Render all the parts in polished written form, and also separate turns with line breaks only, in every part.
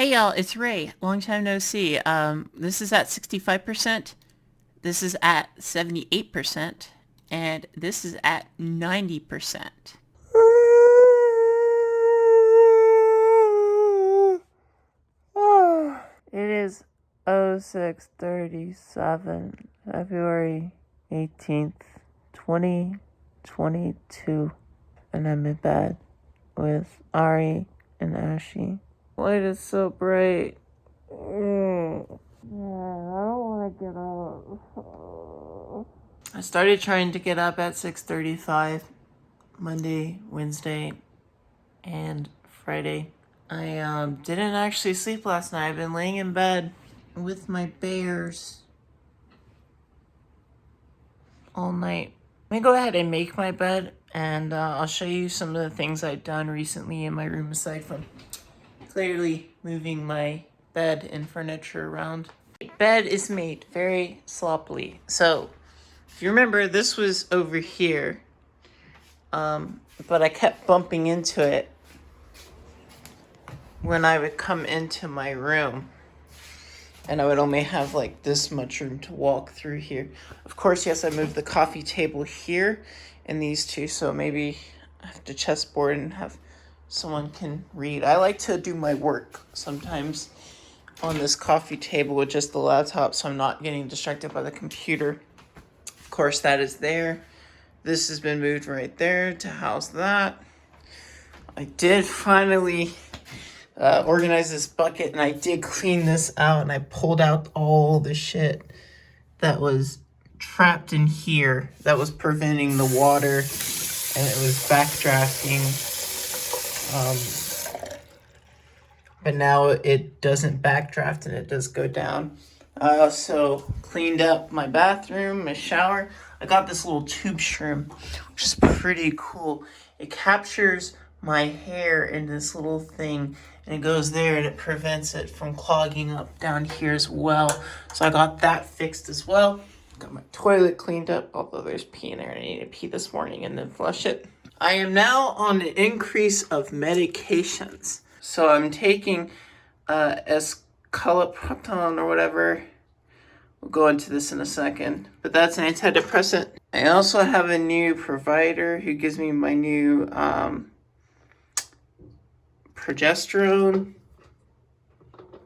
Hey y'all, it's Ray. Long time no see. This is at 65%. This is at 78%. And this is at 90%. It is 06:37, February 18th, 2022. And I'm in bed with Ari and Ashy. Light is so bright. I don't want to get up. I started trying to get up at 6:35 Monday, Wednesday, and Friday. I didn't actually sleep last night. I've been laying in bed with my bears all night. Let me go ahead and make my bed, and I'll show you some of the things I've done recently in my room aside from clearly moving my bed and furniture around. Bed is made very sloppily. So, if you remember, this was over here, but I kept bumping into it when I would come into my room, and I would only have like this much room to walk through here. Of course, yes, I moved the coffee table here and these two, so maybe I have to chessboard and have someone can read. I like to do my work sometimes on this coffee table with just the laptop, so I'm not getting distracted by the computer. Of course, that is there. This has been moved right there to house that. I did finally organize this bucket, and I did clean this out, and I pulled out all the shit that was trapped in here that was preventing the water, and it was backdrafting. But now it doesn't backdraft and it does go down. I also cleaned up my bathroom, my shower. I got this little tube shroom, which is pretty cool. It captures my hair in this little thing, and it goes there and it prevents it from clogging up down here as well. So I got that fixed as well. Got my toilet cleaned up, although there's pee in there and I need to pee this morning and then flush it. I am now on an increase of medications. So I'm taking escalopram or whatever. We'll go into this in a second. But that's an antidepressant. I also have a new provider who gives me my new progesterone.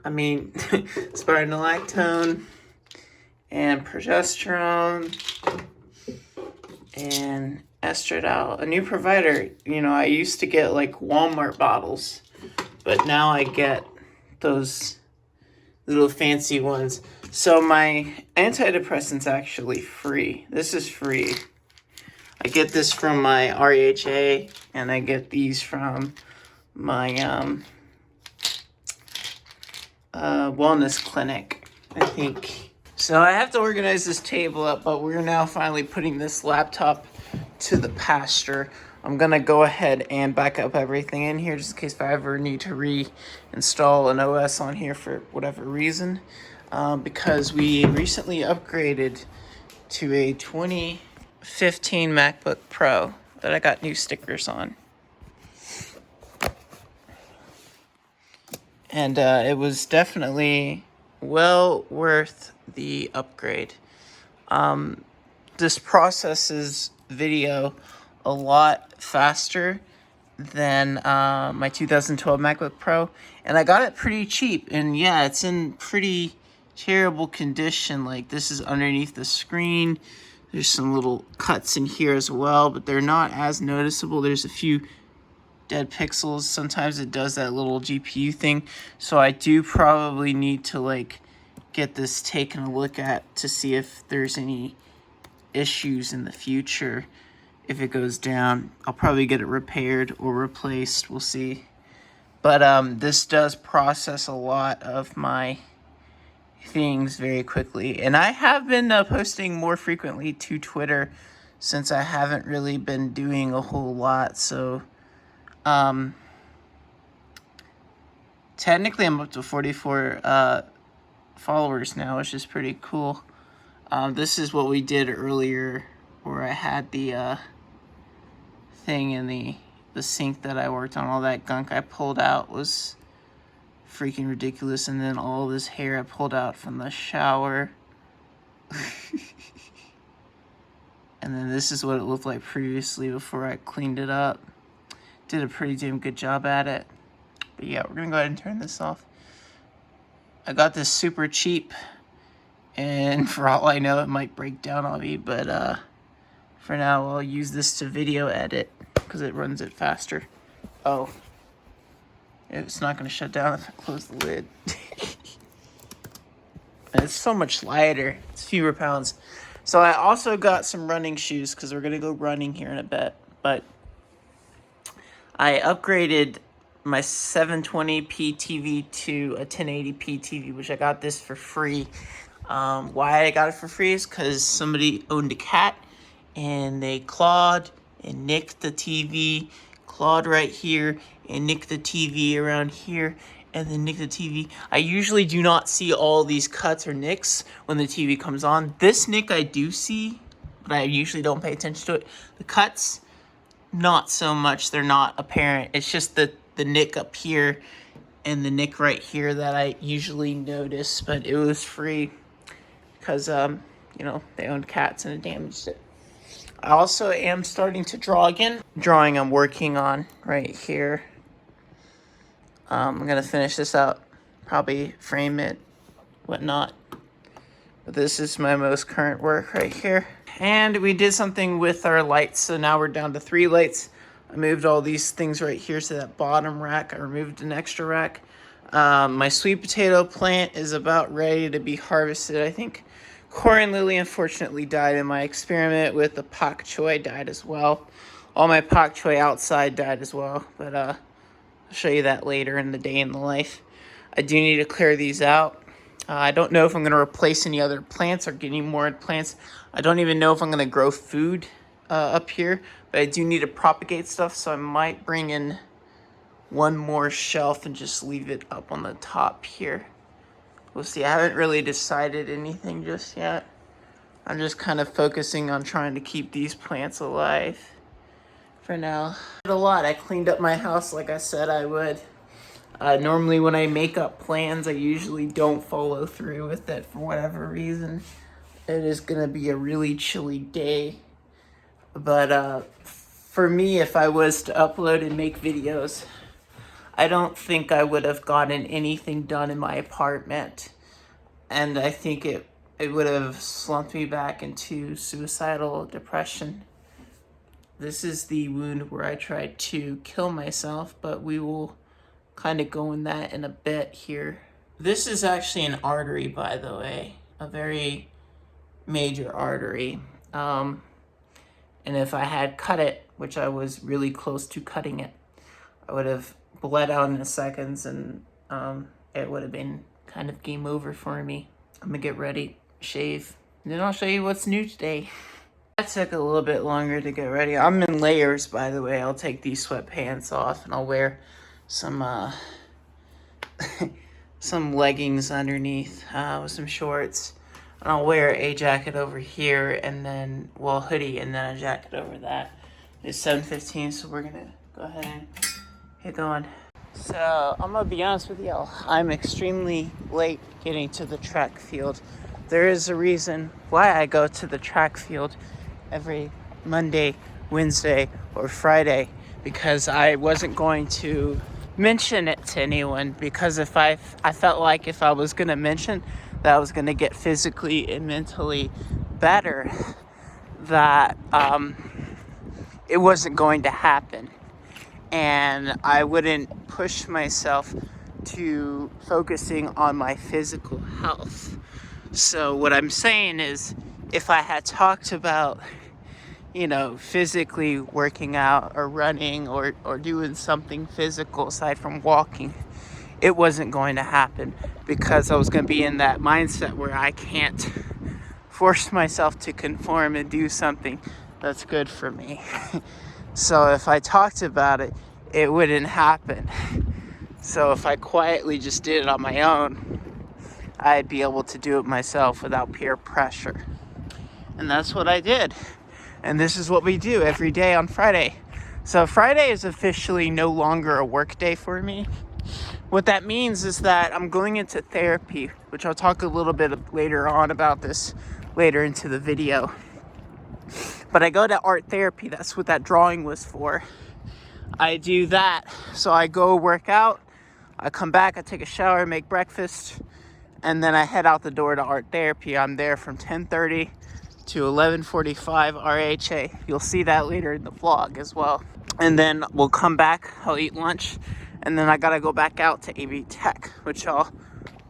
Spironolactone and progesterone and estradiol. A new provider. You know, I used to get like Walmart bottles, but now I get those little fancy ones. So my antidepressant's actually free. This is free. I get this from my RHA, and I get these from my wellness clinic, I think. So I have to organize this table up, but we're now finally putting this laptop to the pasture. I'm going to go ahead and back up everything in here just in case if I ever need to reinstall an OS on here for whatever reason. Because we recently upgraded to a 2015 MacBook Pro that I got new stickers on. And it was definitely well worth the upgrade. This processes video a lot faster than my 2012 MacBook Pro, and I got it pretty cheap. And yeah, it's in pretty terrible condition. Like, this is underneath the screen. There's some little cuts in here as well, but they're not as noticeable. There's a few dead pixels. Sometimes it does that little GPU thing, so I do probably need to like get this taken a look at to see if there's any issues in the future. If it goes down, I'll probably get it repaired or replaced. We'll see. But this does process a lot of my things very quickly. And I have been posting more frequently to Twitter since I haven't really been doing a whole lot. So technically I'm up to 44 followers now, which is pretty cool. This is what we did earlier where I had the thing in the sink that I worked on. All that gunk I pulled out was freaking ridiculous. And then all this hair I pulled out from the shower. And then this is what it looked like previously before I cleaned it up. Did a pretty damn good job at it. But yeah, we're gonna go ahead and turn this off. I got this super cheap, and for all I know, it might break down on me, but for now, I'll use this to video edit because it runs it faster. Oh, it's not gonna shut down if I close the lid. It's so much lighter. It's fewer pounds. So I also got some running shoes because we're gonna go running here in a bit. But I upgraded my 720p TV to a 1080p TV, which I got this for free. Why I got it for free is because somebody owned a cat and they clawed and nicked the TV, clawed right here and nicked the TV around here, and then nick the TV. I usually do not see all these cuts or nicks when the TV comes on. This nick I do see, but I usually don't pay attention to it. The cuts, not so much. They're not apparent. It's just the nick up here and the nick right here that I usually notice, but it was free because, you know, they owned cats and it damaged it. I also am starting to draw again. Drawing I'm working on right here. I'm gonna finish this out, probably frame it, whatnot. But this is my most current work right here. And we did something with our lights, so now we're down to 3 lights. I moved all these things right here to that bottom rack. I removed an extra rack. My sweet potato plant is about ready to be harvested. I think Corn Lily unfortunately died in my experiment with the pak choi died as well. All my pak choi outside died as well, but I'll show you that later in the day in the life. I do need to clear these out. I don't know if I'm going to replace any other plants or get any more plants. I don't even know if I'm going to grow food up here, but I do need to propagate stuff, so I might bring in one more shelf and just leave it up on the top here. We'll see. I haven't really decided anything just yet. I'm just kind of focusing on trying to keep these plants alive for now. A lot. I cleaned up my house like I said I would. Normally when I make up plans, I usually don't follow through with it for whatever reason. It is going to be a really chilly day. But for me, if I was to upload and make videos, I don't think I would have gotten anything done in my apartment. And I think it would have slumped me back into suicidal depression. This is the wound where I tried to kill myself, but we will kind of go in that in a bit here. This is actually an artery, by the way, a very major artery. And if I had cut it, which I was really close to cutting it, I would have bled out in seconds, and it would have been kind of game over for me. I'm gonna get ready, shave, and then I'll show you what's new today. That took a little bit longer to get ready. I'm in layers, by the way. I'll take these sweatpants off and I'll wear some some leggings underneath with some shorts, and I'll wear a jacket over here, and then, well, hoodie, and then a jacket over that. It's 7:15, so we're gonna go ahead and get going. So I'm gonna be honest with y'all, I'm extremely late getting to the track field. There is a reason why I go to the track field every Monday, Wednesday, or Friday, because I wasn't going to mention it to anyone, because if I felt like if I was gonna mention that I was gonna get physically and mentally better, that it wasn't going to happen, and I wouldn't push myself to focusing on my physical health. So what I'm saying is, if I had talked about, you know, physically working out or running or doing something physical aside from walking, it wasn't going to happen, because I was going to be in that mindset where I can't force myself to conform and do something that's good for me. So if I talked about it, it wouldn't happen. So if I quietly just did it on my own, I'd be able to do it myself without peer pressure. And that's what I did. And this is what we do every day on Friday. So Friday is officially no longer a work day for me. What that means is that I'm going into therapy, which I'll talk a little bit later on about this later into the video. But I go to art therapy. That's what that drawing was for. I do that. So I go work out. I come back, I take a shower, make breakfast, and then I head out the door to art therapy. I'm there from 10:30 to 11:45 RHA. You'll see that later in the vlog as well. And then we'll come back, I'll eat lunch, and then I gotta go back out to AV Tech, which I'll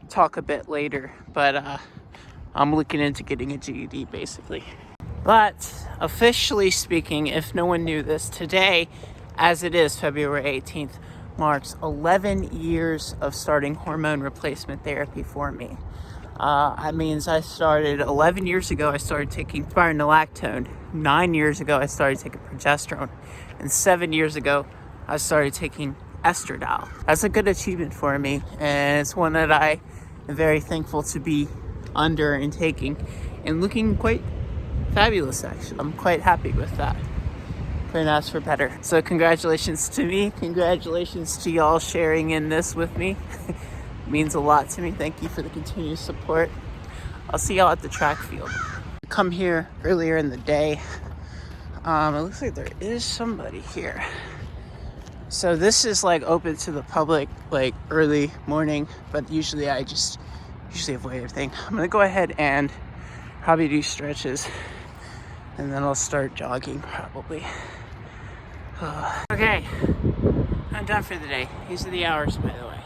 talk a bit later. But I'm looking into getting a GED basically. But officially speaking, if no one knew this, today, as it is February 18th, marks 11 years of starting hormone replacement therapy for me. That means I started 11 years ago, I started taking spironolactone. 9 years ago, I started taking progesterone. And 7 years ago, I started taking estradiol. That's a good achievement for me. And it's one that I am very thankful to be under and taking and looking quite fabulous, actually. I'm quite happy with that. Couldn't ask for better. So congratulations to me. Congratulations to y'all sharing in this with me. It means a lot to me. Thank you for the continued support. I'll see y'all at the track field. Come here earlier in the day. It looks like there is somebody here. So this is like open to the public like early morning, but usually I just avoid everything. I'm gonna go ahead and probably do stretches and then I'll start jogging probably. Okay, I'm done for the day. These are the hours, by the way,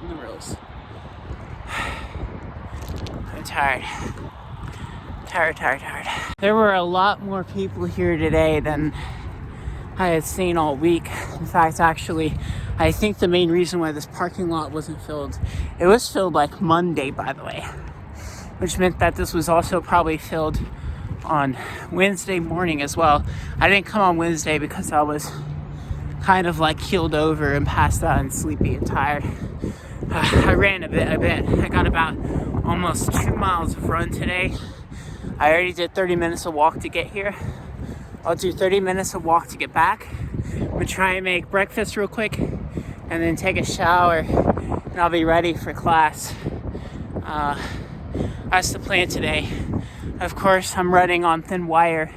and the rules. I'm tired. Tired. There were a lot more people here today than I had seen all week. In fact, actually, I think the main reason why this parking lot wasn't filled, it was filled like Monday, by the way, which meant that this was also probably filled on Wednesday morning as well. I didn't come on Wednesday because I was kind of like keeled over and passed out and sleepy and tired. I ran a bit. I got about almost 2 miles of run today. I already did 30 minutes of walk to get here. I'll do 30 minutes of walk to get back. I'm gonna try and make breakfast real quick and then take a shower and I'll be ready for class. That's the plan today. Of course, I'm running on thin wire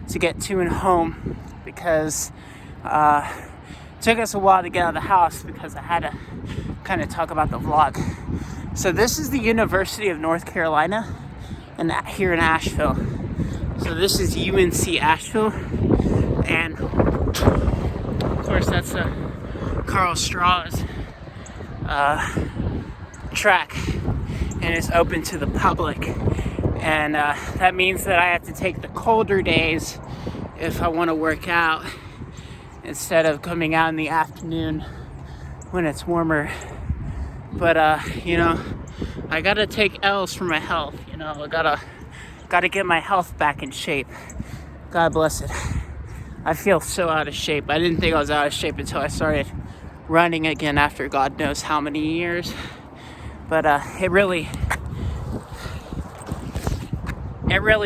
to get to and home because it took us a while to get out of the house because I had to kind of talk about the vlog. So this is the University of North Carolina and here in Asheville. So this is UNC Asheville, and of course that's a Karl Straus track, and it's open to the public. And that means that I have to take the colder days if I want to work out instead of coming out in the afternoon when it's warmer. But you know, I gotta take L's for my health. You know, I gotta get my health back in shape. God bless it. I feel so out of shape. I didn't think I was out of shape until I started running again after God knows how many years. But it really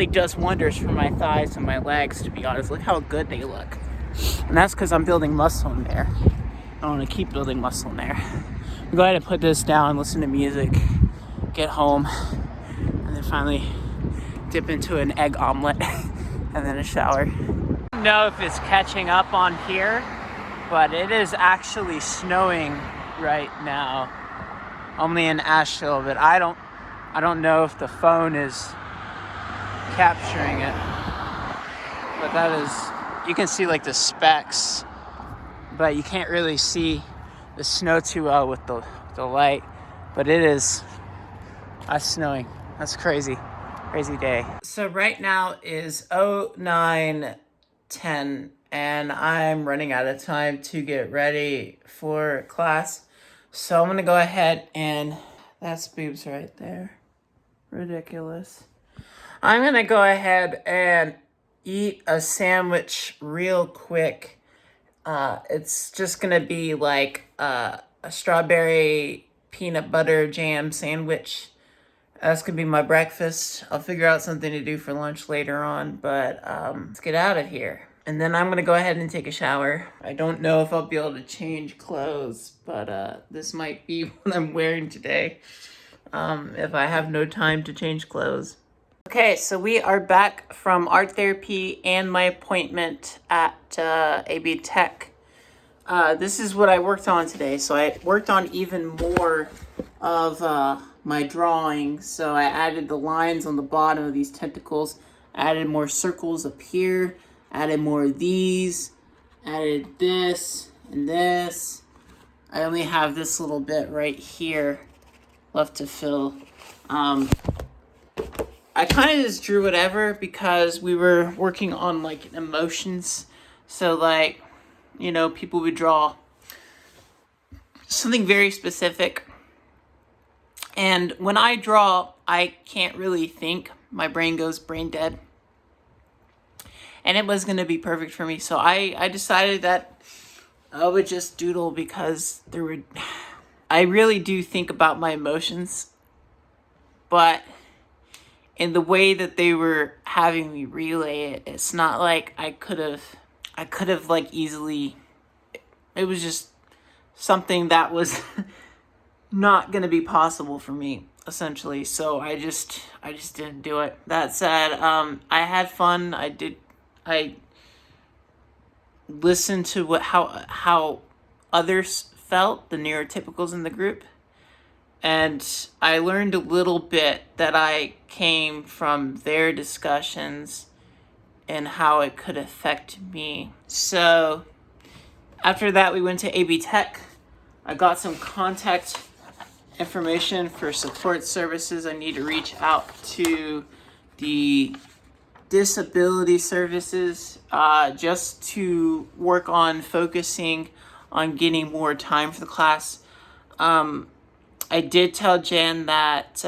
does wonders for my thighs and my legs, to be honest. Look how good they look. And that's because I'm building muscle in there. I want to keep building muscle in there. I'm going to put this down, listen to music, get home, and then finally dip into an egg omelet and then a shower. I don't know if it's catching up on here, but it is actually snowing right now. Only in Asheville, but I don't know if the phone is capturing it. But that is, you can see like the specks, but you can't really see the snow too well with the light. But it is snowing. That's crazy day. So right now is 09:10 and I'm running out of time to get ready for class. So I'm gonna go ahead and that's boobs right there. Ridiculous. I'm gonna go ahead and eat a sandwich real quick. It's just gonna be like a strawberry peanut butter jam sandwich. That's gonna be my breakfast. I'll figure out something to do for lunch later on, but let's get out of here. And then I'm gonna go ahead and take a shower. I don't know if I'll be able to change clothes, but this might be what I'm wearing today, if I have no time to change clothes. Okay, so we are back from art therapy and my appointment at AB Tech. This is what I worked on today. So I worked on even more of my drawing. So I added the lines on the bottom of these tentacles, added more circles up here, added more of these, added this and this. I only have this little bit right here left to fill. I kind of just drew whatever because we were working on like emotions. So like, you know, people would draw something very specific. And when I draw, I can't really think. My brain goes brain dead. And it was going to be perfect for me. So I decided that I would just doodle because I really do think about my emotions. But in the way that they were having me relay it, it's not like I could have like easily, it was just something that was not going to be possible for me, essentially. So I just didn't do it. That said, I had fun. I listened to how others felt, the neurotypicals in the group. And I learned a little bit that I came from their discussions and how it could affect me. So after that, we went to AB Tech. I got some contact information for support services. I need to reach out to the disability services just to work on focusing on getting more time for the class. I did tell Jen that,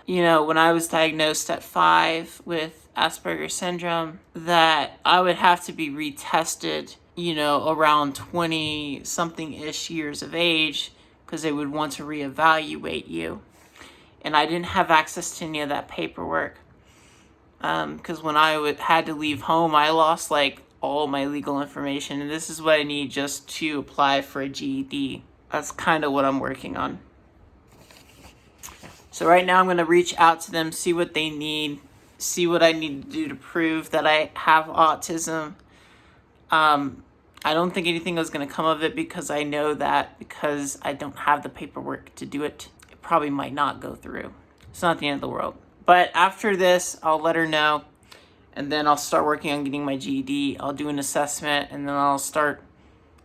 when I was diagnosed at 5 with Asperger's syndrome, that I would have to be retested, around 20-something-ish years of age, because they would want to reevaluate you. And I didn't have access to any of that paperwork, because when I had to leave home, I lost, all my legal information, and this is what I need just to apply for a GED. That's kind of what I'm working on. So right now I'm going to reach out to them, see what they need, see what I need to do to prove that I have autism. I don't think anything is going to come of it because I know that because I don't have the paperwork to do it, it probably might not go through. It's not the end of the world. But after this, I'll let her know, and then I'll start working on getting my GED. I'll do an assessment, and then I'll start,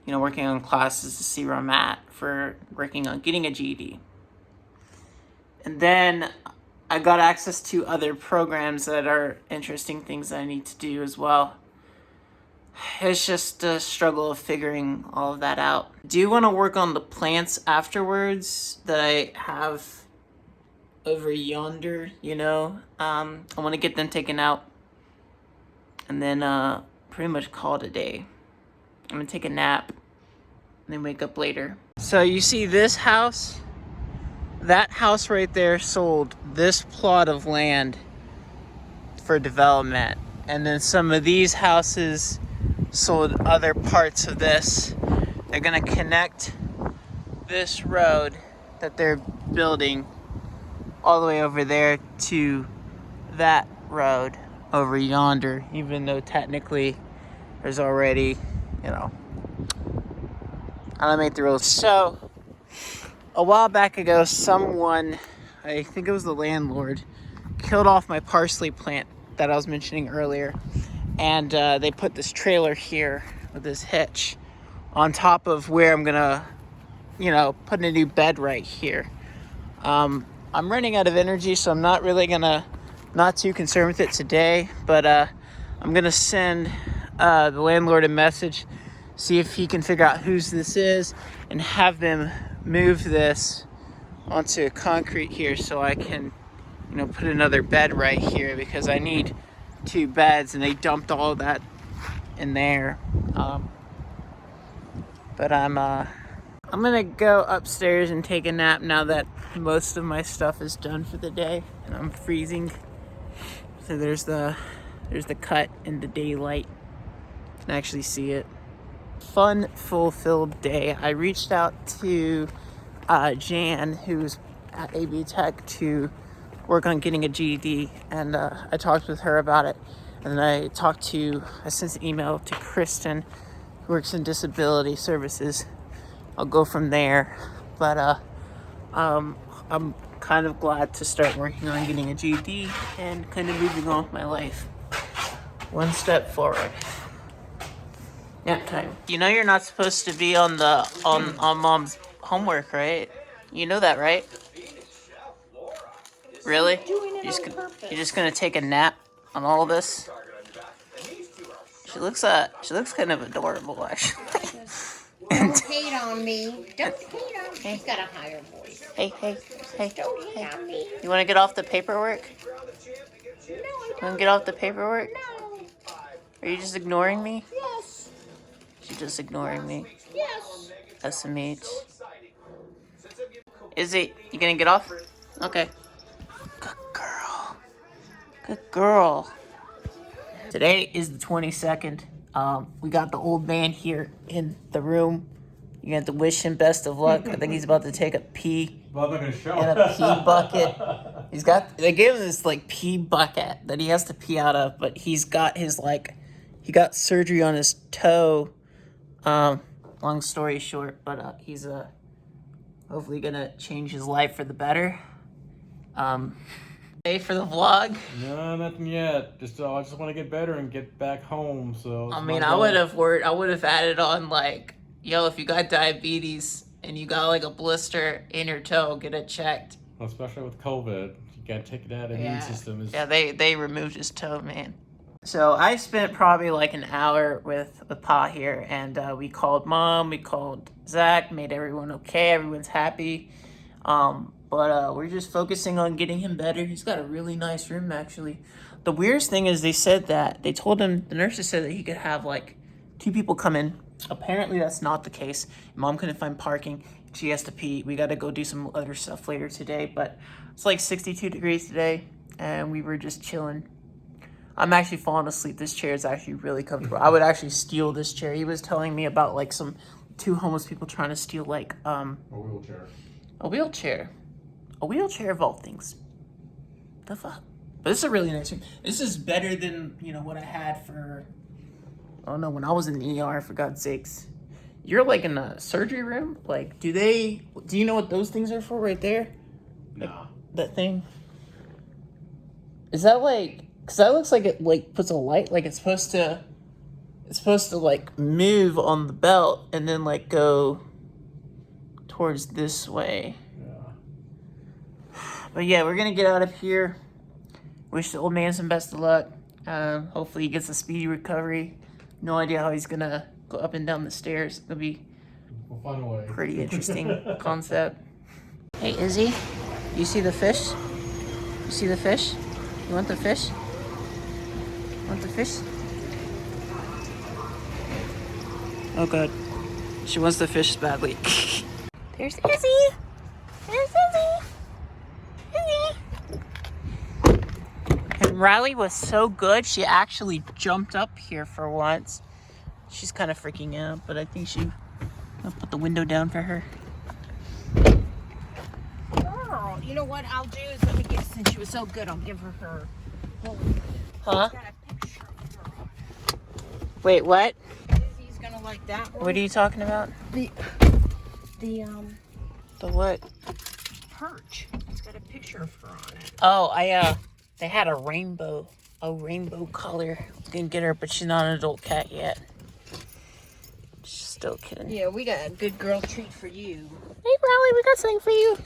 working on classes to see where I'm at for working on getting a GED. And then I got access to other programs that are interesting things that I need to do as well. It's just a struggle of figuring all of that out. I do want to work on the plants afterwards that I have over yonder, I want to get them taken out and then pretty much call it a day. I'm going to take a nap and then wake up later. So you see this house? That house right there sold this plot of land for development. And then some of these houses sold other parts of this. They're gonna connect this road that they're building all the way over there to that road over yonder, even though technically there's already, I don't make the rules. So a while back ago, someone, I think it was the landlord, killed off my parsley plant that I was mentioning earlier. And they put this trailer here with this hitch on top of where I'm gonna, put a new bed right here. I'm running out of energy, so I'm not really not too concerned with it today. But I'm gonna send the landlord a message, see if he can figure out whose this is, and have them move this onto concrete here so I can, put another bed right here because I need 2 beds and they dumped all that in there. But I'm gonna go upstairs and take a nap now that most of my stuff is done for the day and I'm freezing. So there's the cut in the daylight. can actually see it. Fun, fulfilled day. I reached out to Jan, who's at AB Tech, to work on getting a GED, and I talked with her about it. And then I sent an email to Kristen, who works in disability services. I'll go from there. But I'm kind of glad to start working on getting a GED and kind of moving on with my life. One step forward. Nap time. You know you're not supposed to be on mom's homework, right? You know that, right? Really? You're just gonna take a nap on all this? She looks kind of adorable, actually.
Don't hate on me. Don't hate on me. She's got a higher voice.
Hey.
Don't hate on me.
You want to get off the paperwork?
No, I don't.
Want to get off the paperwork?
No.
Are you just ignoring me?
Yes.
She's just ignoring me.
Yes.
SMH. Izzy, you gonna get off? Okay. Good girl. Good girl. Today is the 22nd. We got the old man here in the room. You have to wish him best of luck. I think he's about to take a pee in a pee bucket. They gave him this like pee bucket that he has to pee out of, but he got surgery on his toe. Long story short, but he's hopefully gonna change his life for the better. Stay for the vlog.
No, nothing yet. I just want to get better and get back home. So
I mean, I would have added on like, yo, if you got diabetes and you got like a blister in your toe, get it checked.
Well, especially with COVID, you gotta take it out. Immune system is.
Yeah, they removed his toe, man. So I spent probably like an hour with Pa here, and we called Mom, we called Zach, made everyone okay, everyone's happy. But we're just focusing on getting him better. He's got a really nice room, actually. The weirdest thing is they told him, the nurses said that he could have like 2 people come in. Apparently that's not the case. Mom couldn't find parking. She has to pee. We got to go do some other stuff later today, but it's like 62 degrees today, and we were just chilling. I'm actually falling asleep. This chair is actually really comfortable. I would actually steal this chair. He was telling me about like 2 homeless people trying to steal like
a wheelchair.
A wheelchair. A wheelchair of all things. The fuck? But this is a really nice room. This is better than, what I had for, when I was in the ER, for God's sakes. You're like in a surgery room? Like, do you know what those things are for right there?
No.
Like, that thing? Is that like, because that looks like it like puts a light, like it's supposed to like move on the belt and then like go towards this way. But yeah, we're gonna get out of here. Wish the old man some best of luck. Hopefully he gets a speedy recovery. No idea how he's gonna go up and down the stairs. It'll be
We'll find a way.
Pretty interesting concept. Hey, Izzy, you see the fish? You see the fish? You want the fish? Want the fish? Oh god. She wants the fish badly. There's Izzy! There's Izzy! Izzy! And Riley was so good, she actually jumped up here for once. She's kind of freaking out, but I think I'll put the window down for her.
Girl, you know what I'll do is since she was so good, I'll give her.
Huh? Wait, what?
Izzy's gonna like that one.
What are you talking about?
The
what?
perch. It's got a picture of her on it.
Oh, they had a rainbow color. I was gonna get her, but she's not an adult cat yet. She's still kidding.
Yeah, we got a good girl treat for you.
Hey, Riley, we got something for you.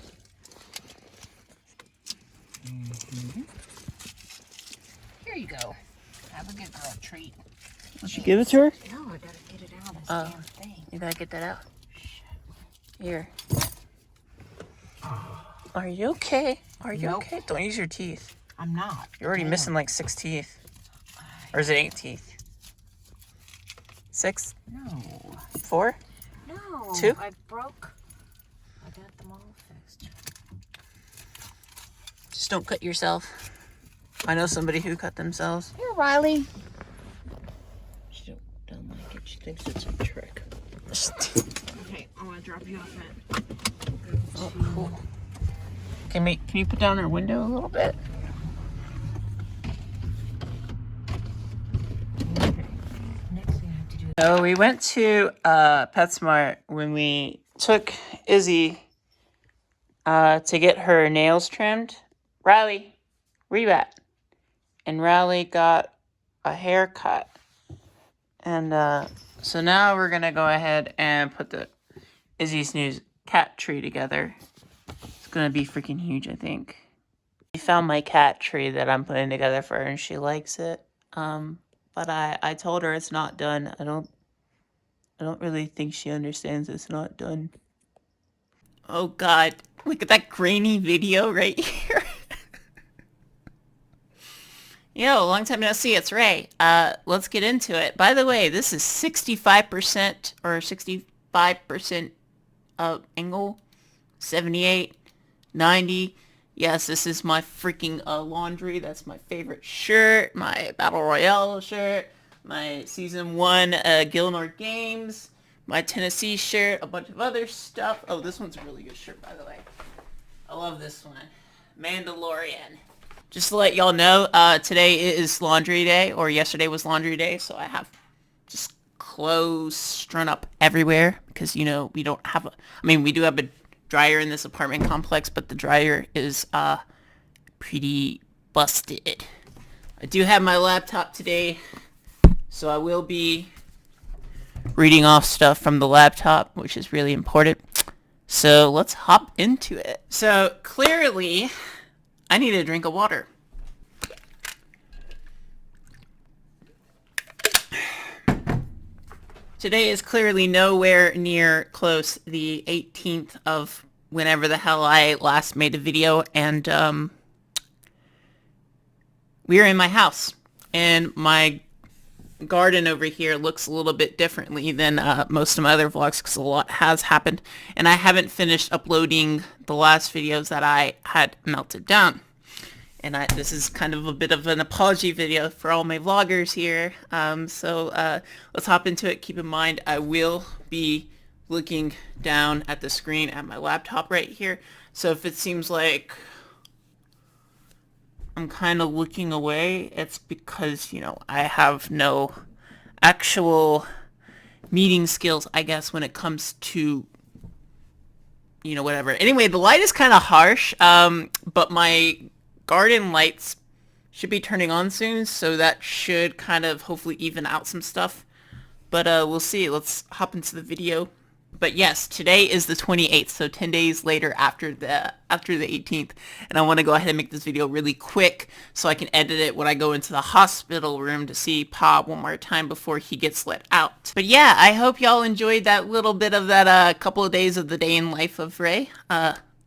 Mm-hmm. Here you go. Have a good girl treat.
Did you give it to her?
No, I gotta get it out of this damn thing.
You gotta get that out. Here. Are you okay? Are you okay? Don't use your teeth.
I'm not.
You're already missing like 6 teeth. Or is it 8 teeth? 6?
No.
4?
No.
2?
I got them all fixed.
Just don't cut yourself. I know somebody who cut themselves.
Here, Riley.
She don't thinks it's a trick.
Okay, I want to drop you off at.
Oh, cool. Can you put down our window a little bit?
Okay. Next thing I have to do.
So we went to PetSmart when we took Izzy to get her nails trimmed. Riley, where you at? And Riley got a haircut. And so now we're gonna go ahead and put the Izzy's new cat tree together. It's gonna be freaking huge, I think. I found my cat tree that I'm putting together for her, and she likes it. But I told her it's not done. I don't really think she understands it's not done. Oh God, look at that grainy video right here. Yo, long time no see, it's Ray. Let's get into it. By the way, this is 65% or 65% angle, 78, 90. Yes, this is my freaking laundry. That's my favorite shirt, my Battle Royale shirt, my Season 1 Gilmore Games, my Tennessee shirt, a bunch of other stuff. Oh, this one's a really good shirt, by the way. I love this one. Mandalorian. Just to let y'all know, today is laundry day, or yesterday was laundry day, so I have just clothes strung up everywhere, because, you know, we don't have we do have a dryer in this apartment complex, but the dryer is, pretty busted. I do have my laptop today, so I will be reading off stuff from the laptop, which is really important. So let's hop into it. So clearly, I need a drink of water. Today is clearly nowhere near close the 18th of whenever the hell I last made a video, and we're in my house, and my garden over here looks a little bit differently than most of my other vlogs, because a lot has happened, and I haven't finished uploading the last videos that I had melted down. And this is kind of a bit of an apology video for all my vloggers here. So let's hop into it. Keep in mind, I will be looking down at the screen at my laptop right here. So if it seems like I'm kind of looking away, it's because, you know, I have no actual meeting skills, I guess, when it comes to, you know, whatever. Anyway, the light is kind of harsh, but my garden lights should be turning on soon, so that should kind of hopefully even out some stuff. But we'll see. Let's hop into the video. But yes, today is the 28th, so 10 days later after the 18th, and I want to go ahead and make this video really quick so I can edit it when I go into the hospital room to see Pa one more time before he gets let out. But yeah, I hope y'all enjoyed that little bit of that couple of days of the day in life of Ray.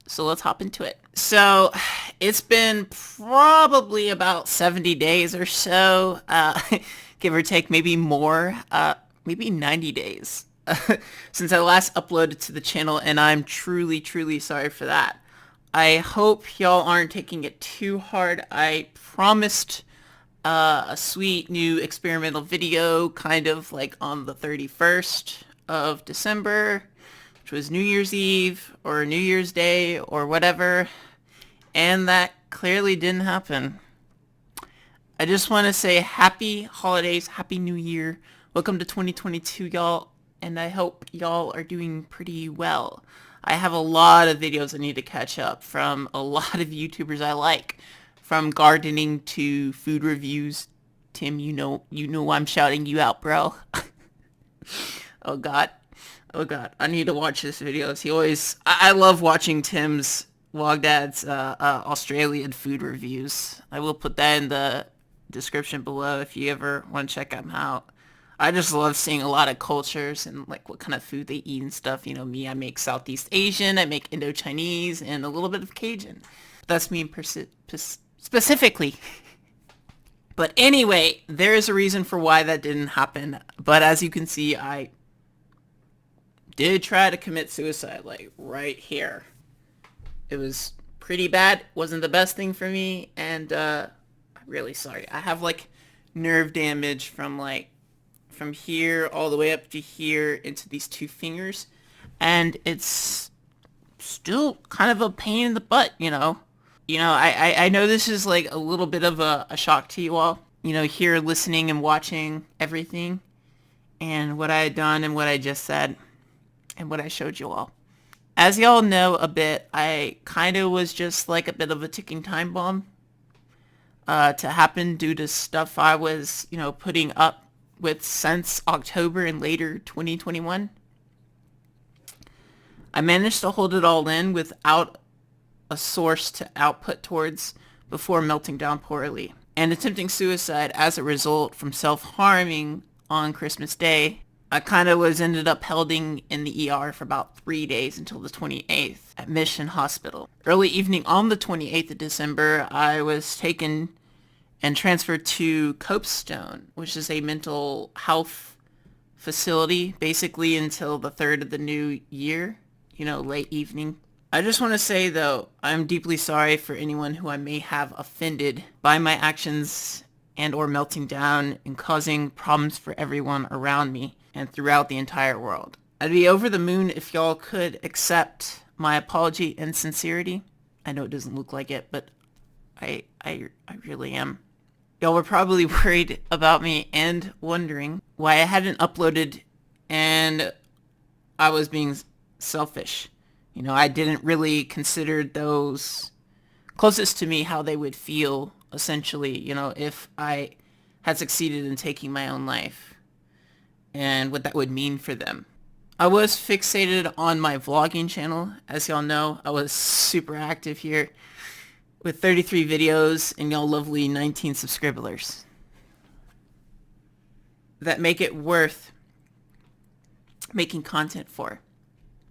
So let's hop into it. So it's been probably about 70 days or so, give or take, maybe more, maybe 90 days since I last uploaded to the channel, and I'm truly, truly sorry for that. I hope y'all aren't taking it too hard. I promised a sweet new experimental video kind of like on the 31st of December, which was New Year's Eve or New Year's Day or whatever, and that clearly didn't happen. I just want to say happy holidays, happy new year, welcome to 2022, y'all, and I hope y'all are doing pretty well. I have a lot of videos I need to catch up from a lot of YouTubers I like, from gardening to food reviews. Tim, you know I'm shouting you out, bro. Oh God. Oh God, I need to watch this video. I love watching Tim's Vlogdad's Australian food reviews. I will put that in the description below if you ever want to check them out. I just love seeing a lot of cultures and like what kind of food they eat and stuff. You know me, I make Southeast Asian, I make Indo-Chinese, and a little bit of Cajun. That's me specifically. But anyway, there is a reason for why that didn't happen. But as you can see, I did try to commit suicide, like right here. It was pretty bad. Wasn't the best thing for me, and I'm really sorry. I have like nerve damage from like from here all the way up to here into these two fingers. And it's still kind of a pain in the butt, you know. I know this is like a little bit of a shock to you all, here listening and watching everything and what I had done and what I just said and what I showed you all. As y'all know a bit, I kind of was just like a bit of a ticking time bomb to happen due to stuff I was, putting up with since October and later 2021. I managed to hold it all in without a source to output towards before melting down poorly and attempting suicide as a result from self-harming on Christmas Day. I kind of ended up held in the ER for about 3 days until the 28th at Mission Hospital. Early evening on the 28th of December, I was taken and transferred to Copestone, which is a mental health facility, basically until the 3rd of the new year, late evening. I just want to say, though, I'm deeply sorry for anyone who I may have offended by my actions and or melting down and causing problems for everyone around me and throughout the entire world. I'd be over the moon if y'all could accept my apology and sincerity. I know it doesn't look like it, but I really am. Y'all were probably worried about me and wondering why I hadn't uploaded, and I was being selfish. I didn't really consider those closest to me how they would feel, essentially, if I had succeeded in taking my own life and what that would mean for them. I was fixated on my vlogging channel. As y'all know, I was super active here with 33 videos and y'all lovely 19 subscribers. That make it worth making content for.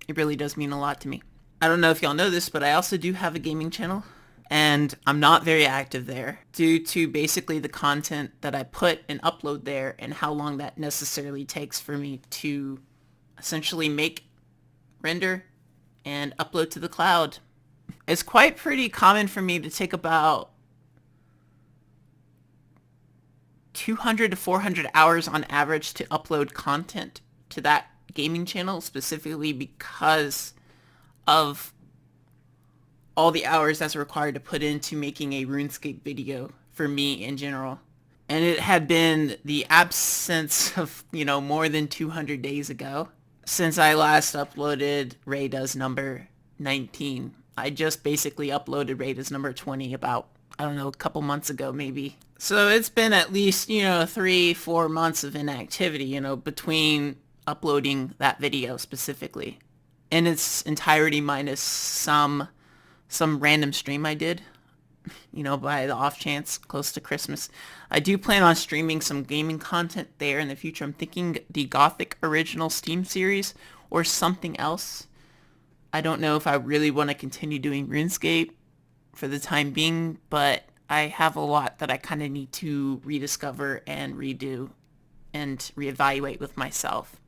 It really does mean a lot to me. I don't know if y'all know this, but I also do have a gaming channel, and I'm not very active there due to basically the content that I put and upload there and how long that necessarily takes for me to essentially make, render, and upload to the cloud. It's quite pretty common for me to take about 200 to 400 hours on average to upload content to that gaming channel, specifically because of all the hours that's required to put into making a RuneScape video for me in general. And it had been the absence of, more than 200 days ago since I last uploaded Rei Does number 19. I just basically uploaded Rei Does number 20 about, a couple months ago maybe. So it's been at least, 3-4 months of inactivity, between uploading that video specifically in its entirety minus some random stream I did, by the off chance close to Christmas. I do plan on streaming some gaming content there in the future. I'm thinking the Gothic original Steam series or something else. I don't know if I really want to continue doing RuneScape for the time being, but I have a lot that I kind of need to rediscover and redo and reevaluate with myself.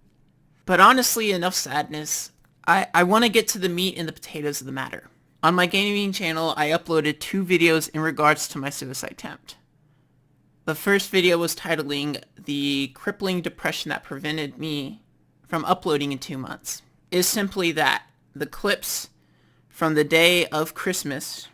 But honestly, enough sadness. I want to get to the meat and the potatoes of the matter. On my gaming channel, I uploaded 2 videos in regards to my suicide attempt. The first video was titling The Crippling Depression That Prevented Me from Uploading in 2 months. Is simply that. The clips from the day of Christmas,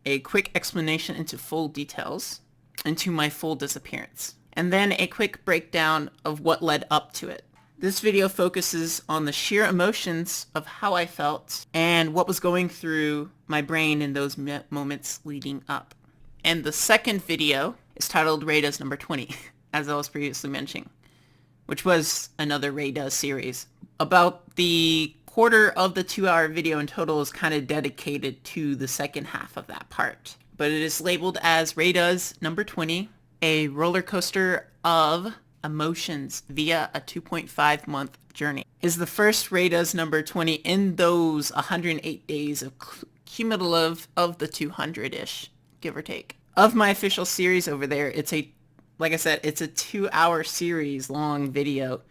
a quick explanation into full details, into my full disappearance, and then a quick breakdown of what led up to it. This video focuses on the sheer emotions of how I felt and what was going through my brain in those moments leading up. And the second video is titled Rei Does number 20, as I was previously mentioning, which was another Rei Does series. About the quarter of the 2-hour video in total is kind of dedicated to the second half of that part. But it is labeled as Rei Does number 20, a roller coaster of emotions via a 2.5 month journey. Is the first Rei Does number 20 in those 108 days of cumulative of the 200-ish, give or take. Of my official series over there, like I said, it's a 2-hour series long video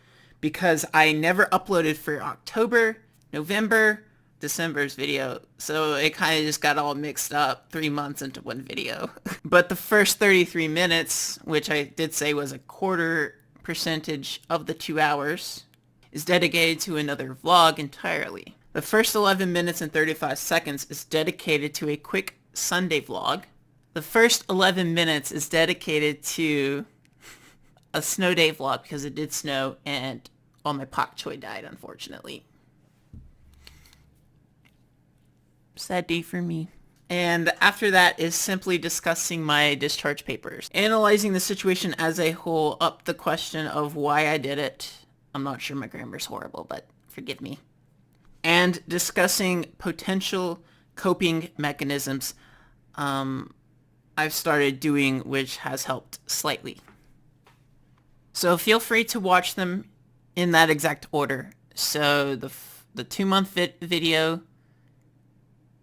because I never uploaded for October, November, December's video, so it kind of just got all mixed up 3 months into one video. But the first 33 minutes, which I did say was a quarter percentage of the 2 hours is dedicated to another vlog entirely. The first 11 minutes and 35 seconds is dedicated to a quick Sunday vlog. The first 11 minutes is dedicated to a snow day vlog because it did snow and all my pak choi died, unfortunately. Sad day for me. And after that is simply discussing my discharge papers. Analyzing the situation as a whole, up the question of why I did it. I'm not sure, my grammar's horrible, but forgive me. And discussing potential coping mechanisms I've started doing, which has helped slightly. So feel free to watch them in that exact order. So the 2-month video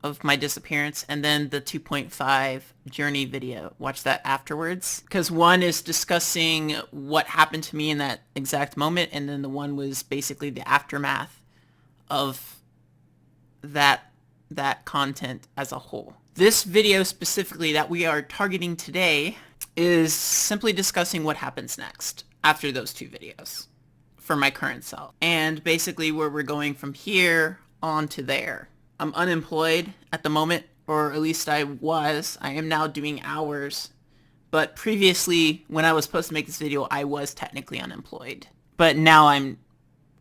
of my disappearance, and then the 2.5 journey video. Watch that afterwards. Because one is discussing what happened to me in that exact moment, and then the one was basically the aftermath of that content as a whole. This video specifically that we are targeting today is simply discussing what happens next after those 2 videos for my current self. And basically where we're going from here on to there. I'm unemployed at the moment, or at least I was. I am now doing hours. But previously, when I was supposed to make this video, I was technically unemployed. But now I'm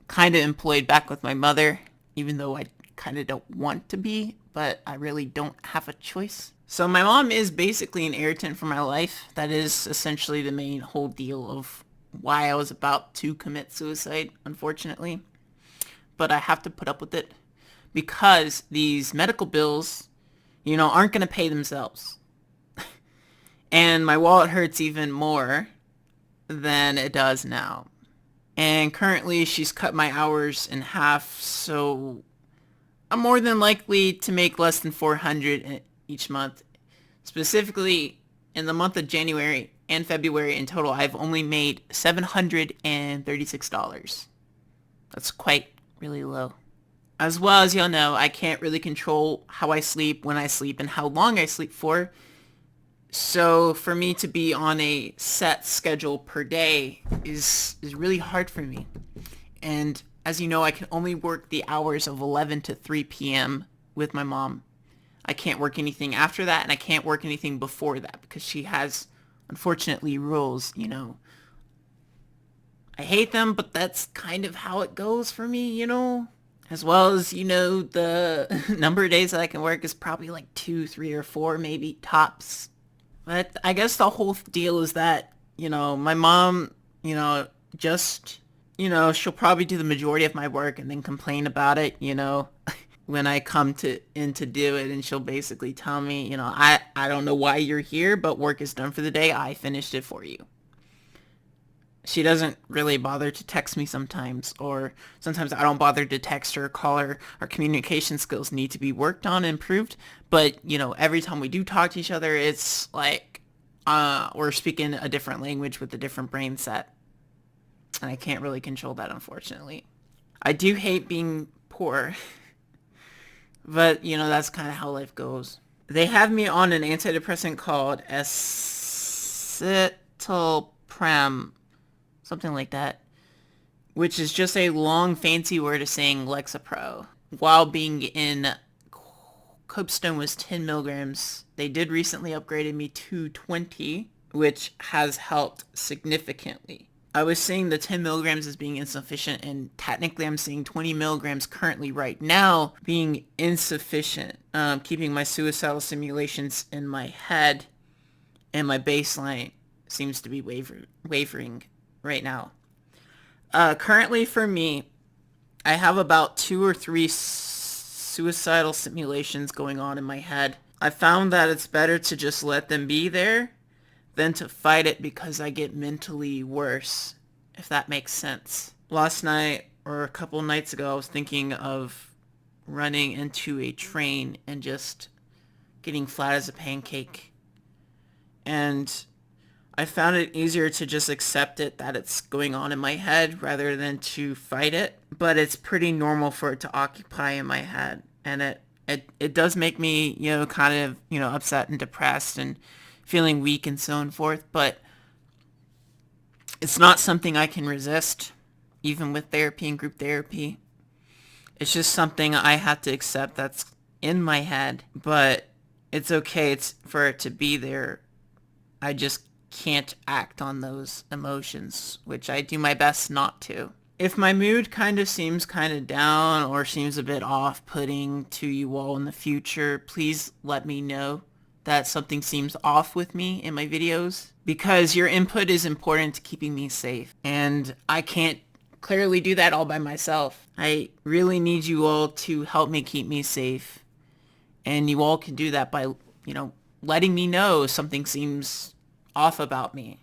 kind of employed back with my mother, even though I kind of don't want to be, but I really don't have a choice. So my mom is basically an irritant for my life. That is essentially the main whole deal of why I was about to commit suicide, unfortunately. But I have to put up with it, because these medical bills, aren't going to pay themselves. And my wallet hurts even more than it does now. And currently she's cut my hours in half, so I'm more than likely to make less than $400 each month. Specifically, in the month of January and February in total, I've only made $736. That's quite really low. As well as y'all know, I can't really control how I sleep, when I sleep, and how long I sleep for. So for me to be on a set schedule per day is really hard for me. And as you know, I can only work the hours of 11 to 3 p.m. with my mom. I can't work anything after that, and I can't work anything before that because she has, unfortunately, rules, I hate them, but that's kind of how it goes for me, As well as, the number of days that I can work is probably like 2, 3, or 4, maybe tops. But I guess the whole deal is that, my mom, just, she'll probably do the majority of my work and then complain about it, when I come in to do it. And she'll basically tell me, I don't know why you're here, but work is done for the day. I finished it for you. She doesn't really bother to text me sometimes, or sometimes I don't bother to text her or call her. Our communication skills need to be worked on and improved. But, every time we do talk to each other, it's like we're speaking a different language with a different brain set. And I can't really control that, unfortunately. I do hate being poor. But, that's kind of how life goes. They have me on an antidepressant called escitalopram. Something like that, which is just a long fancy word of saying Lexapro. While being in Copestone was 10 milligrams. They did recently upgraded me to 20, which has helped significantly. I was seeing the 10 milligrams as being insufficient, and technically I'm seeing 20 milligrams currently right now being insufficient, keeping my suicidal simulations in my head, and my baseline seems to be wavering right now. Currently for me, I have about 2 or 3 suicidal simulations going on in my head. I found that it's better to just let them be there than to fight it, because I get mentally worse, if that makes sense. Last night, or a couple nights ago, I was thinking of running into a train and just getting flat as a pancake. And I found it easier to just accept it, that it's going on in my head, rather than to fight it. But it's pretty normal for it to occupy in my head. And it does make me, kind of, upset and depressed and feeling weak and so forth. But It's not something I can resist, even with therapy and group therapy. It's just something I have to accept that's in my head, but it's okay. It's for it to be there. I just can't act on those emotions, which I do my best not to. If my mood kind of seems kind of down or seems a bit off-putting to you all in the future, please let me know that something seems off with me in my videos, because your input is important to keeping me safe. And I can't clearly do that all by myself. I really need you all to help me keep me safe. And you all can do that by, letting me know something seems off about me.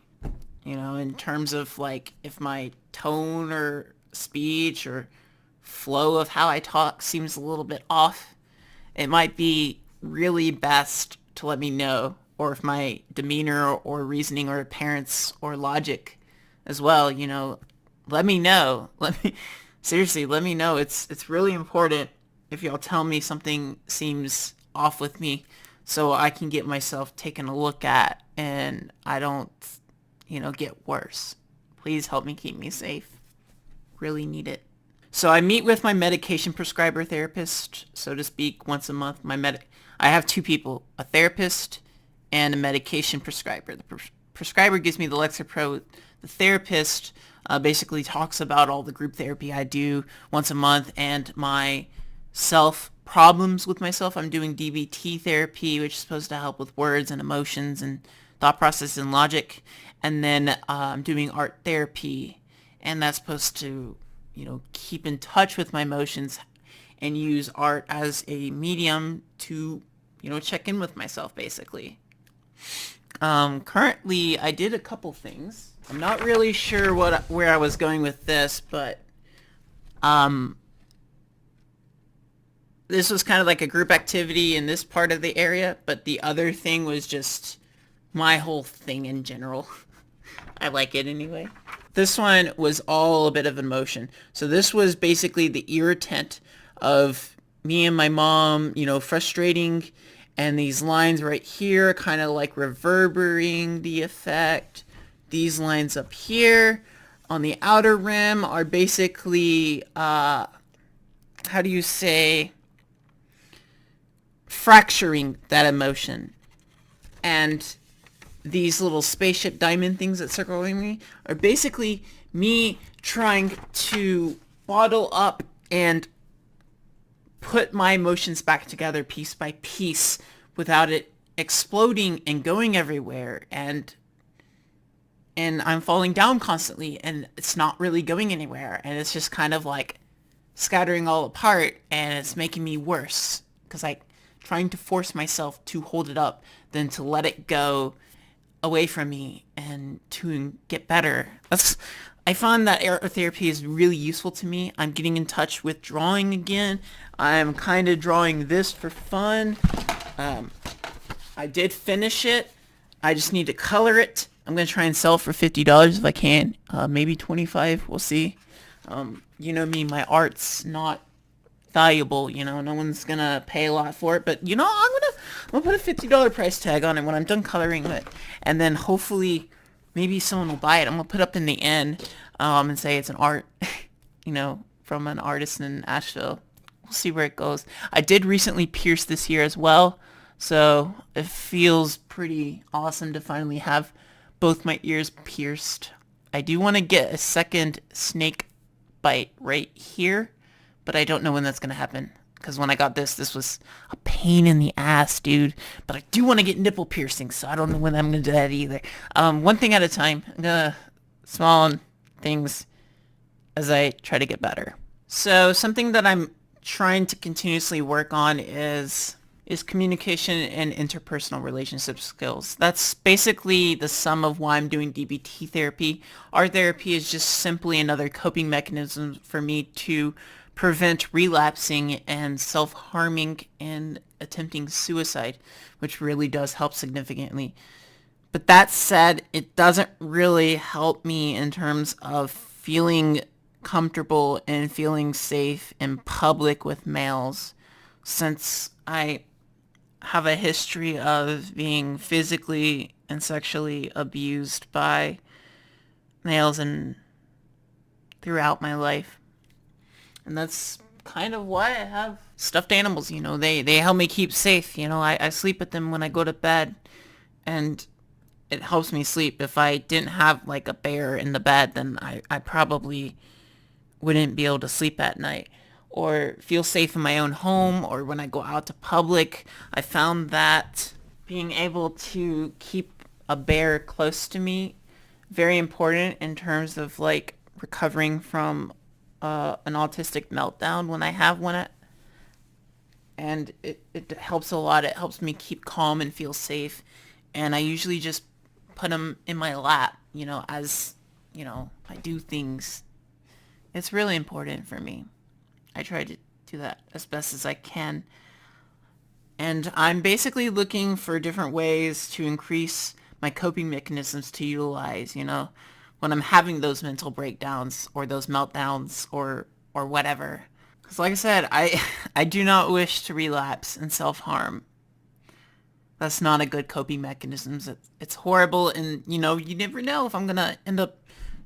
In terms of like if my tone or speech or flow of how I talk seems a little bit off, it might be really best to let me know. Or if my demeanor or reasoning or appearance or logic as well, let me know. Seriously, let me know. It's really important if y'all tell me something seems off with me, so I can get myself taken a look at and I don't, get worse. Please help me keep me safe. Really need it. So I meet with my medication prescriber therapist, so to speak, once a month. I have two people, a therapist and a medication prescriber. The prescriber gives me the Lexapro. The therapist basically talks about all the group therapy I do once a month and my problems with myself. I'm doing DBT therapy, which is supposed to help with words and emotions and thought process and logic. And then I'm doing art therapy, and that's supposed to, keep in touch with my emotions and use art as a medium to, check in with myself, basically. Currently, I did a couple things. I'm not really sure where I was going with this, but this was kind of like a group activity in this part of the area, but the other thing was just my whole thing in general. I like it anyway. This one was all a bit of emotion. So this was basically the irritant of me and my mom, frustrating, and these lines right here kind of like reverberating the effect. These lines up here on the outer rim are basically, how do you say, fracturing that emotion. And these little spaceship diamond things that circling me are basically me trying to bottle up and put my emotions back together piece by piece without it exploding and going everywhere. And I'm falling down constantly, and it's not really going anywhere. And it's just kind of like scattering all apart, and it's making me worse because I'm trying to force myself to hold it up than to let it go away from me and to get better. I found that art therapy is really useful to me. I'm getting in touch with drawing again. I'm kind of drawing this for fun. I did finish it. I just need to color it. I'm going to try and sell it for $50 if I can. Maybe $25. We'll see. You know me, my art's not valuable, no one's gonna pay a lot for it, but I'm gonna put a $50 price tag on it when I'm done coloring it, and then hopefully maybe someone will buy it. I'm gonna put up in the end and say it's an art from an artist in Asheville. We'll see where it goes. I did recently pierce this year as well, so it feels pretty awesome to finally have both my ears pierced. I do want to get a second snake bite right here, but I don't know when that's going to happen, because when I got this was a pain in the ass, dude. But I do want to get nipple piercings, so I don't know when I'm going to do that either. One thing at a time. I'm going to small things as I try to get better. So something that I'm trying to continuously work on is communication and interpersonal relationship skills. That's basically the sum of why I'm doing DBT therapy. Art therapy is just simply another coping mechanism for me to prevent relapsing and self-harming and attempting suicide, which really does help significantly. But that said, it doesn't really help me in terms of feeling comfortable and feeling safe in public with males, since I have a history of being physically and sexually abused by nails and throughout my life. And that's kind of why I have stuffed animals, you know. They help me keep safe, you know. I sleep with them when I go to bed, and it helps me sleep. If I didn't have like a bear in the bed, then I probably wouldn't be able to sleep at night or feel safe in my own home or when I go out to public. I found that being able to keep a bear close to me very important in terms of like recovering from an autistic meltdown when I have one. And it helps a lot. It helps me keep calm and feel safe. And I usually just put them in my lap, you know, as, you know, I do things. It's really important for me. I try to do that as best as I can. And I'm basically looking for different ways to increase my coping mechanisms to utilize, you know, when I'm having those mental breakdowns or those meltdowns or whatever. Because like I said, I do not wish to relapse and self-harm. That's not a good coping mechanism. It's horrible, and, you know, you never know if I'm going to end up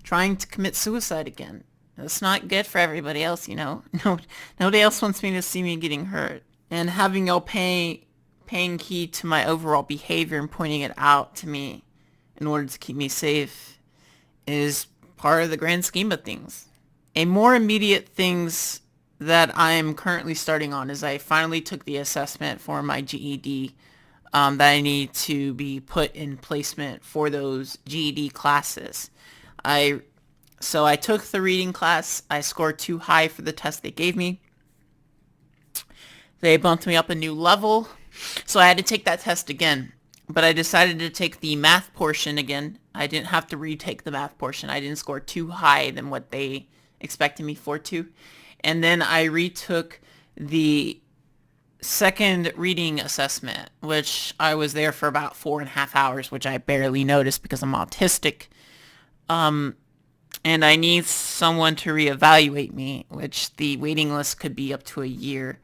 trying to commit suicide again. That's not good for everybody else, you know. No, nobody else wants me to see me getting hurt. And having y'all paying heed to my overall behavior and pointing it out to me in order to keep me safe is part of the grand scheme of things. A more immediate things that I'm currently starting on is I finally took the assessment for my GED, that I need to be put in placement for those GED classes. So I took the reading class. I scored too high for the test they gave me. They bumped me up a new level, so I had to take that test again. But I decided to take the math portion again. I didn't have to retake the math portion. I didn't score too high than what they expected me for to. And then I retook the second reading assessment, which I was there for about 4.5 hours, which I barely noticed because I'm autistic. And I need someone to reevaluate me, which the waiting list could be up to a year.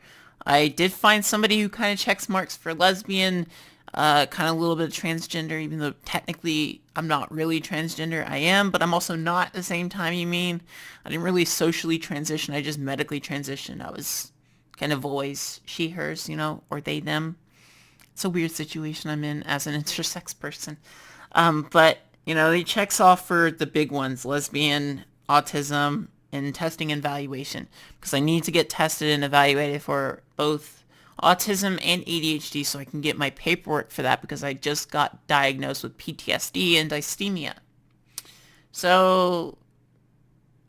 I did find somebody who kind of checks marks for lesbian, kind of a little bit of transgender, even though technically I'm not really transgender. I am, but I'm also not at the same time, you mean. I didn't really socially transition. I just medically transitioned. I was kind of always she, hers, you know, or they, them. It's a weird situation I'm in as an intersex person. But, you know, he checks off for the big ones, lesbian, autism, and testing and evaluation. Because I need to get tested and evaluated for both autism and ADHD so I can get my paperwork for that because I just got diagnosed with PTSD and dysthymia. So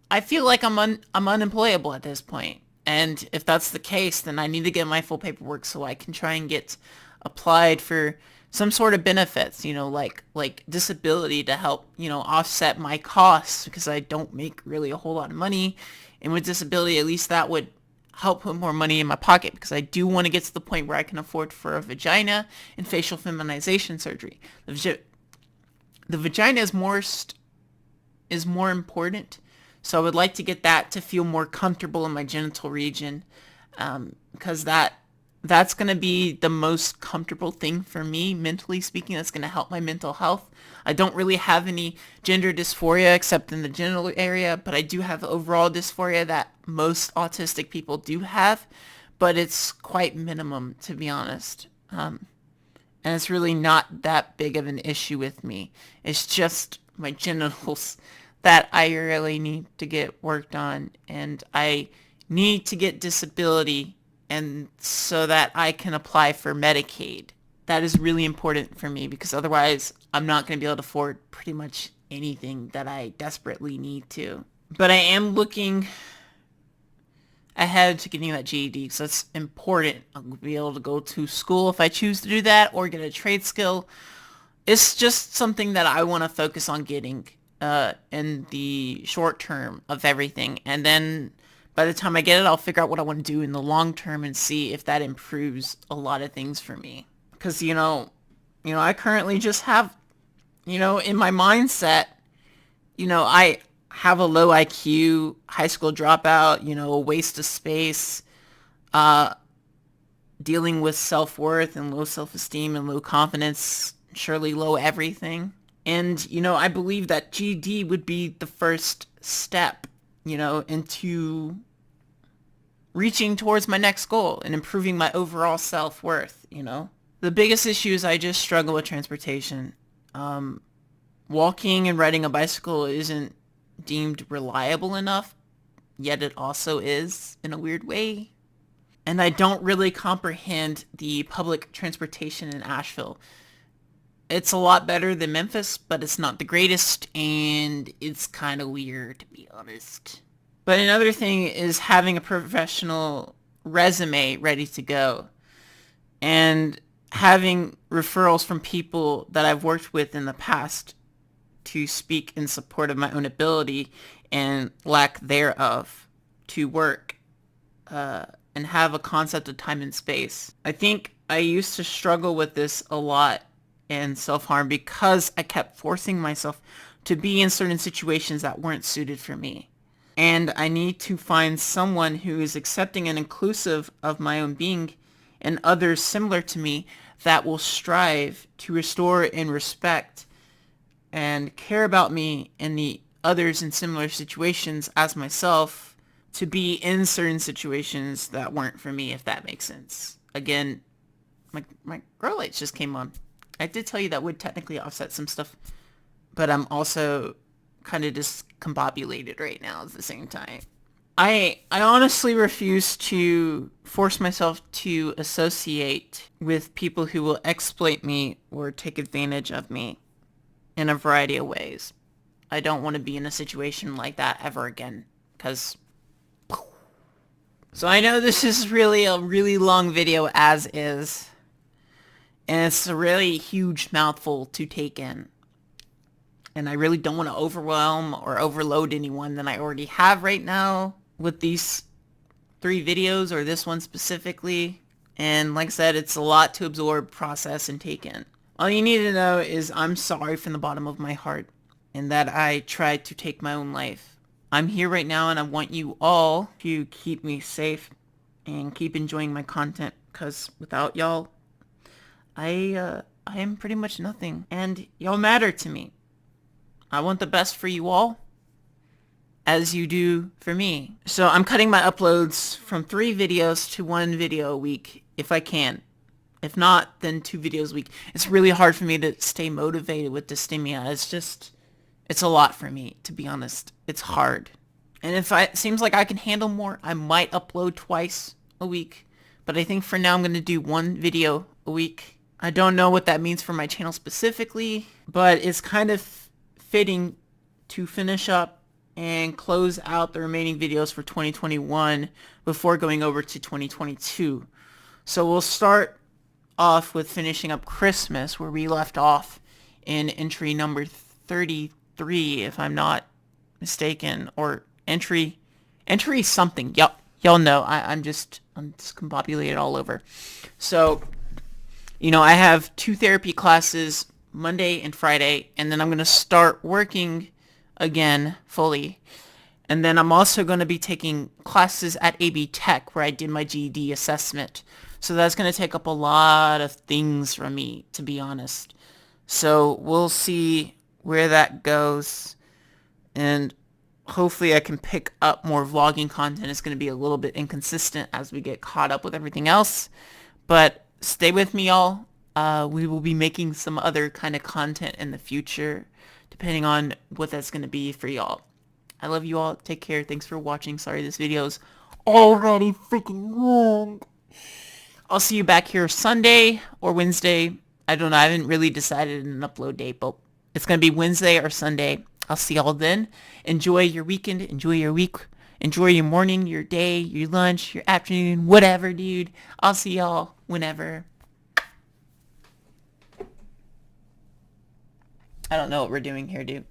I feel like I'm unemployable at this point. And if that's the case, then I need to get my full paperwork so I can try and get applied for some sort of benefits, you know, like disability to help, you know, offset my costs because I don't make really a whole lot of money. And with disability, at least that would help put more money in my pocket because I do want to get to the point where I can afford for a vagina and facial feminization surgery. The vagina is more important. So I would like to get that to feel more comfortable in my genital region, because that's going to be the most comfortable thing for me, mentally speaking. That's going to help my mental health. I don't really have any gender dysphoria except in the genital area, but I do have overall dysphoria that most autistic people do have, but it's quite minimum, to be honest. And it's really not that big of an issue with me. It's just my genitals that I really need to get worked on, and I need to get disability and so that I can apply for Medicaid. That is really important for me because otherwise I'm not going to be able to afford pretty much anything that I desperately need to. But I am looking ahead to getting that GED because that's important. I'll be able to go to school if I choose to do that or get a trade skill. It's just something that I want to focus on getting in the short term of everything. And then by the time I get it, I'll figure out what I want to do in the long term and see if that improves a lot of things for me. Because, you know, I currently just have, you know, in my mindset, you know, I have a low IQ, high school dropout, you know, a waste of space, dealing with self-worth and low self-esteem and low confidence, surely low everything. And, I believe that GED would be the first step, into reaching towards my next goal and improving my overall self-worth. The biggest issue is I just struggle with transportation. Walking and riding a bicycle isn't deemed reliable enough, yet it also is in a weird way. And I don't really comprehend the public transportation in Asheville. It's a lot better than Memphis, but it's not the greatest, and it's kind of weird, to be honest. But another thing is having a professional resume ready to go, and having referrals from people that I've worked with in the past to speak in support of my own ability and lack thereof to work, and have a concept of time and space. I think I used to struggle with this a lot and self-harm because I kept forcing myself to be in certain situations that weren't suited for me. And I need to find someone who is accepting and inclusive of my own being and others similar to me that will strive to restore and respect and care about me and the others in similar situations as myself, to be in certain situations that weren't for me, if that makes sense. Again, my grow lights just came on. I did tell you that would technically offset some stuff, but I'm also kind of discombobulated right now at the same time. I honestly refuse to force myself to associate with people who will exploit me or take advantage of me in a variety of ways. I don't want to be in a situation like that ever again, because... So I know this is really a really long video as is, and it's a really huge mouthful to take in. And I really don't want to overwhelm or overload anyone that I already have right now with these 3 videos, or this one specifically. And like I said, it's a lot to absorb, process, and take in. All you need to know is I'm sorry from the bottom of my heart, and that I tried to take my own life. I'm here right now, and I want you all to keep me safe and keep enjoying my content, because without y'all, I am pretty much nothing, and y'all matter to me. I want the best for you all, as you do for me. So I'm cutting my uploads from 3 videos to 1 video a week, if I can. If not, then 2 videos a week. It's really hard for me to stay motivated with dysthymia. It's a lot for me, to be honest. It's hard. And if it seems like I can handle more, I might upload twice a week. But I think for now I'm going to do 1 video a week. I don't know what that means for my channel specifically, but it's kind of fitting to finish up and close out the remaining videos for 2021 before going over to 2022. So we'll start off with finishing up Christmas, where we left off in entry number 33, if I'm not mistaken, or entry something. Y'all know I'm just discombobulated all over. So, I have 2 therapy classes Monday and Friday, and then I'm going to start working again fully. And then I'm also going to be taking classes at AB Tech, where I did my GED assessment. So that's going to take up a lot of things from me, to be honest. So we'll see where that goes. And hopefully I can pick up more vlogging content. It's going to be a little bit inconsistent as we get caught up with everything else. But stay with me, y'all. We will be making some other kind of content in the future, depending on what that's going to be for y'all. I love you all. Take care. Thanks for watching. Sorry this video's already freaking long. I'll see you back here Sunday or Wednesday. I don't know. I haven't really decided an upload date, but it's going to be Wednesday or Sunday. I'll see y'all then. Enjoy your weekend. Enjoy your week. Enjoy your morning, your day, your lunch, your afternoon, whatever, dude. I'll see y'all whenever. I don't know what we're doing here, dude.